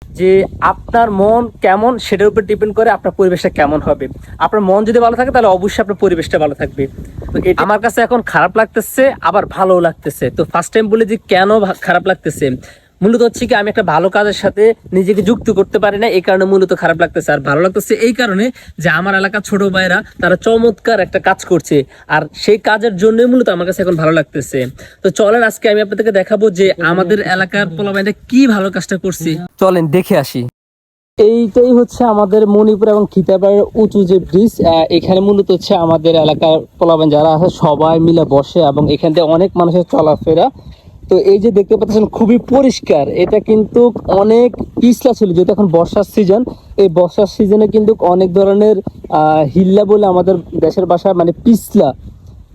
যে আপনার মন কেমন সেটার উপর ডিপেন্ড করে আপনার পরিবেশটা কেমন হবে। আপনার মন যদি ভালো থাকে তাহলে অবশ্যই আপনার পরিবেশটা ভালো থাকবে। তো এটা আমার কাছে এখন খারাপ লাগতেছে আবার ভালোও লাগতেছে। তো ফার্স্ট টাইম বলে যে কেন খারাপ লাগতেছে, মূলত হচ্ছে কি আমি একটা ভালো কাজের সাথে নিজেকে যুক্ত করতে পারি না, এই কারণে মূলত খারাপ লাগতেছে। আর ভালো লাগতেছে এই কারণে যে আমার এলাকার ছোট ভাইরা তারা চমৎকার একটা কাজ করছে, আর সেই কাজের জন্যই মূলত আমার কাছে এখন ভালো লাগতেছে। তো চলেন আজকে আমি আপনাদেরকে দেখাবো যে আমাদের এলাকার পোলাপাইনরা কি ভালো কাজটা করছে, চলেন দেখে আসি। এইটাই হচ্ছে আমাদের মণিপুর এবং খিতাবাড়ির উঁচু যে ব্রিজ। এখানে মূলত হচ্ছে আমাদের এলাকার পোলাপাইন যারা আছে সবাই মিলে বসে এবং এখান থেকে অনেক মানুষের চলাফেরা। তো এই যে দেখতে পাচ্ছেন খুবই পরিষ্কার, এটা কিন্তু অনেক পিছলা ছিল যেহেতু এখন বর্ষার সিজন। এই বর্ষার সিজনে কিন্তু অনেক ধরনের হিল্লা বলে আমাদের দেশের ভাষায় মানে পিছলা,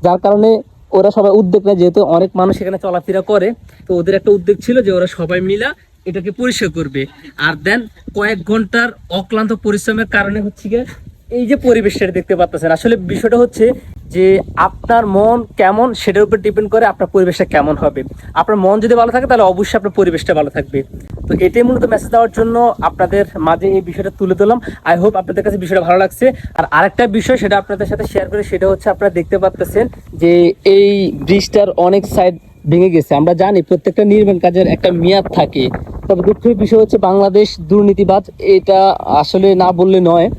যার কারণে ওরা সবাই উদ্যোগ নেয়, যেহেতু অনেক মানুষ এখানে চলাফেরা করে। তো ওদের একটা উদ্যোগ ছিল যে ওরা সবাই মিলা এটাকে পরিষ্কার করবে। আর দেন কয়েক ঘন্টার অক্লান্ত পরিশ্রমের কারণে হচ্ছে গিয়ে এই যে পরিবেশটা দেখতে পাচ্ছেন। আসলে বিষয়টা হচ্ছে যে আপনার মন কেমন সেটার উপর ডিপেন্ড করে আপনার পরিবেশটা কেমন হবে। আপনার মন যদি ভালো থাকে তাহলে অবশ্যই আপনার পরিবেশটা ভালো থাকবে। তো এটাই মূলত মেসেজ দেওয়ার জন্য আপনাদের মাঝে এই বিষয়টা তুলে ধরলাম। আই হোপ আপনাদের কাছে বিষয়টা ভালো লাগছে। আর আরেকটা বিষয় সেটা আপনাদের সাথে শেয়ার করে, সেটা হচ্ছে আপনারা দেখতে পাচ্ছেন যে এই ব্রিজটার অনেক সাইড ভেঙে গেছে। আমরা জানি প্রত্যেকটা নির্মাণ কাজের একটা মেয়াদ থাকে, তবে দুঃখের বিষয় হচ্ছে বাংলাদেশ দুর্নীতিবাজ, এটা আসলে না বললে নয়।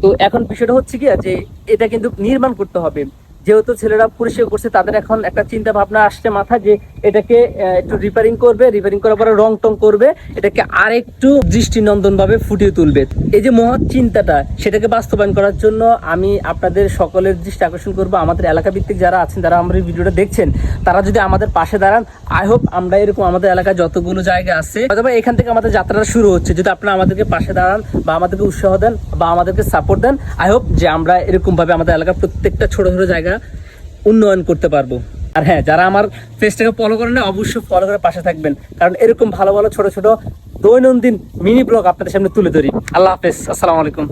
তো এখন বিষয়টা হচ্ছে কি যে এটা কিন্তু নির্মাণ করতে হবে, যেহেতু ছেলেরা পরিষ্কার করছে তাদের এখন একটা চিন্তা ভাবনা আসছে মাথায় যে এটাকে একটু রিপেয়ারিং করবে, রিপেয়ারিং করার পরে রং টং করবে, এটাকে আরেকটু দৃষ্টিনন্দন ভাবে ফুটিয়ে তুলবে। এই যে মহৎ চিন্তাটা সেটাকে বাস্তবায়ন করার জন্য আমি আপনাদের সকলের দৃষ্টি আকর্ষণ করবো। আমাদের এলাকা ভিত্তিক যারা আছেন, যারা আমার এই ভিডিওটা দেখছেন, তারা যদি আমাদের পাশে দাঁড়ান, আই হোপ আমরা এরকম আমাদের এলাকায় যতগুলো জায়গা আছে অথবা এখান থেকে আমাদের যাত্রাটা শুরু হচ্ছে, যদি আপনারা আমাদেরকে পাশে দাঁড়ান বা আমাদেরকে উৎসাহ দেন বা আমাদেরকে সাপোর্ট দেন, আই হোপ যে আমরা এরকম ভাবে আমাদের এলাকার প্রত্যেকটা ছোট ছোট জায়গা উন্নয়ন করতে পারবো। আর হ্যাঁ, যারা আমার পেজটাকে ফলো করেন না অবশ্যই ফলো করে পাশে থাকবেন, কারণ এরকম ভালো ভালো ছোট ছোট দৈনন্দিন মিনি ব্লগ আপনাদের সামনে তুলে ধরি। আল্লাহ হাফেজ, আসসালামু আলাইকুম।